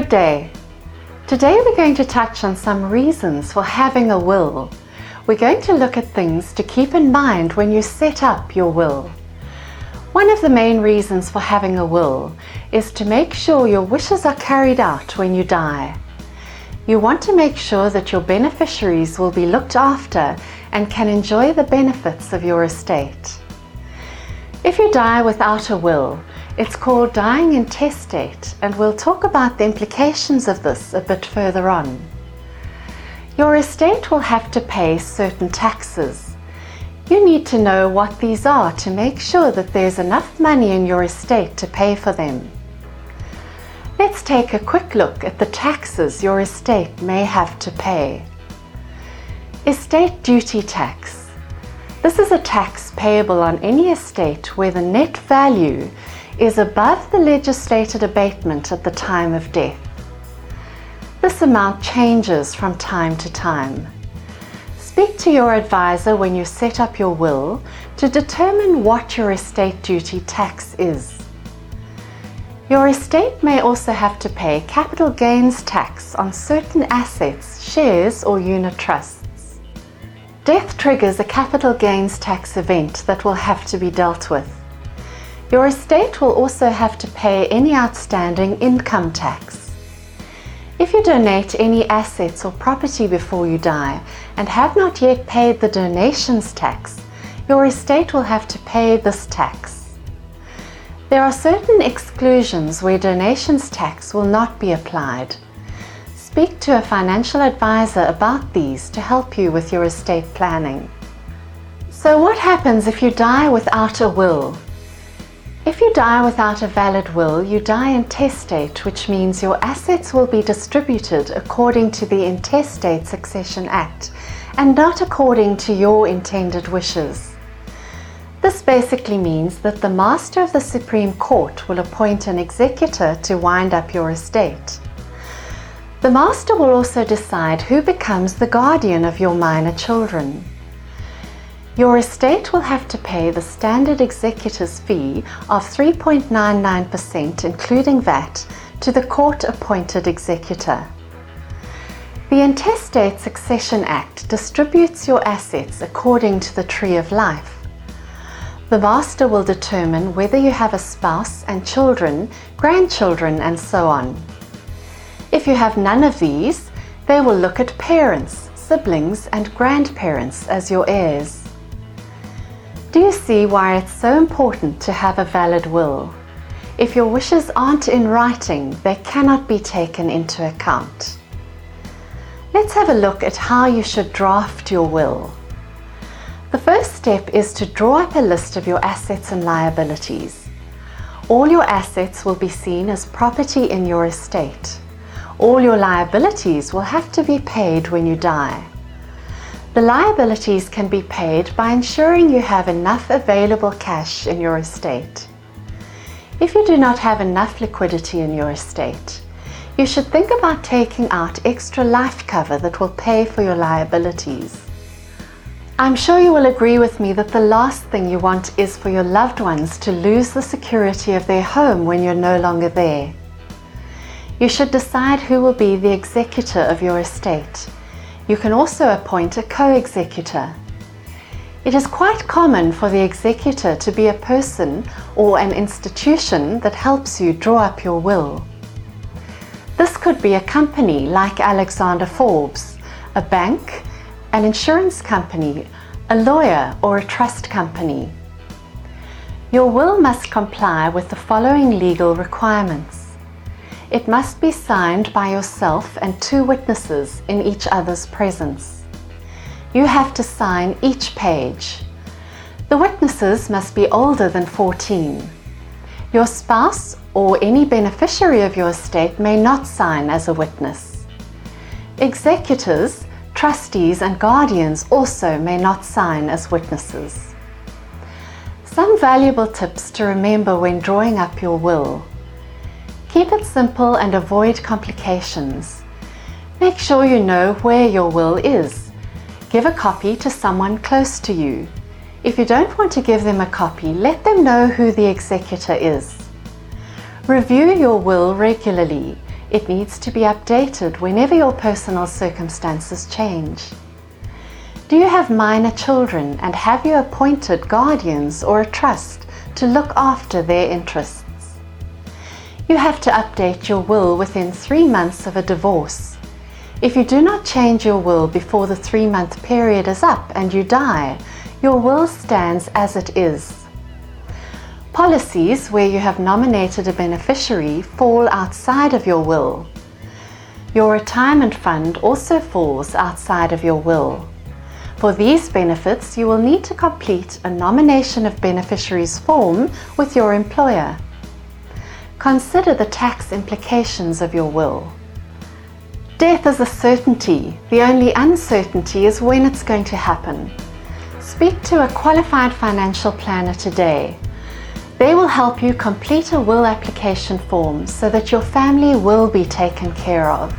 Good day. Today we're going to touch on some reasons for having a will. We're going to look at things to keep in mind when you set up your will. One of the main reasons for having a will is to make sure your wishes are carried out when you die. You want to make sure that your beneficiaries will be looked after and can enjoy the benefits of your estate. If you die without a will, it's called dying intestate, and we'll talk about the implications of this a bit further on. Your estate will have to pay certain taxes. You need to know what these are to make sure that there's enough money in your estate to pay for them. Let's take a quick look at the taxes your estate may have to pay. Estate duty tax. This is a tax payable on any estate where the net value is above the legislated abatement at the time of death. This amount changes from time to time. Speak to your advisor when you set up your will to determine what your estate duty tax is. Your estate may also have to pay capital gains tax on certain assets, shares or unit trusts. Death triggers a capital gains tax event that will have to be dealt with. Your estate will also have to pay any outstanding income tax. If you donate any assets or property before you die and have not yet paid the donations tax, your estate will have to pay this tax. There are certain exclusions where donations tax will not be applied. Speak to a financial advisor about these to help you with your estate planning. So what happens if you die without a will? If you die without a valid will, you die intestate, which means your assets will be distributed according to the Intestate Succession Act and not according to your intended wishes. This basically means that the Master of the Supreme Court will appoint an executor to wind up your estate. The Master will also decide who becomes the guardian of your minor children. Your estate will have to pay the standard executor's fee of 3.99%, including VAT, to the court-appointed executor. The Intestate Succession Act distributes your assets according to the tree of life. The Master will determine whether you have a spouse and children, grandchildren, and so on. If you have none of these, they will look at parents, siblings, and grandparents as your heirs. Do you see why it's so important to have a valid will? If your wishes aren't in writing, they cannot be taken into account. Let's have a look at how you should draft your will. The first step is to draw up a list of your assets and liabilities. All your assets will be seen as property in your estate. All your liabilities will have to be paid when you die. The liabilities can be paid by ensuring you have enough available cash in your estate. If you do not have enough liquidity in your estate, you should think about taking out extra life cover that will pay for your liabilities. I'm sure you will agree with me that the last thing you want is for your loved ones to lose the security of their home when you're no longer there. You should decide who will be the executor of your estate. You can also appoint a co-executor. It is quite common for the executor to be a person or an institution that helps you draw up your will. This could be a company like Alexander Forbes, a bank, an insurance company, a lawyer, or a trust company. Your will must comply with the following legal requirements. It must be signed by yourself and 2 witnesses in each other's presence. You have to sign each page. The witnesses must be older than 14. Your spouse or any beneficiary of your estate may not sign as a witness. Executors, trustees, and guardians also may not sign as witnesses. Some valuable tips to remember when drawing up your will. Keep it simple and avoid complications. Make sure you know where your will is. Give a copy to someone close to you. If you don't want to give them a copy, let them know who the executor is. Review your will regularly. It needs to be updated whenever your personal circumstances change. Do you have minor children, and have you appointed guardians or a trust to look after their interests? You have to update your will within 3 months of a divorce. If you do not change your will before the 3-month period is up and you die, your will stands as it is. Policies where you have nominated a beneficiary fall outside of your will. Your retirement fund also falls outside of your will. For these benefits, you will need to complete a nomination of beneficiaries form with your employer. Consider the tax implications of your will. Death is a certainty. The only uncertainty is when it's going to happen. Speak to a qualified financial planner today. They will help you complete a will application form so that your family will be taken care of.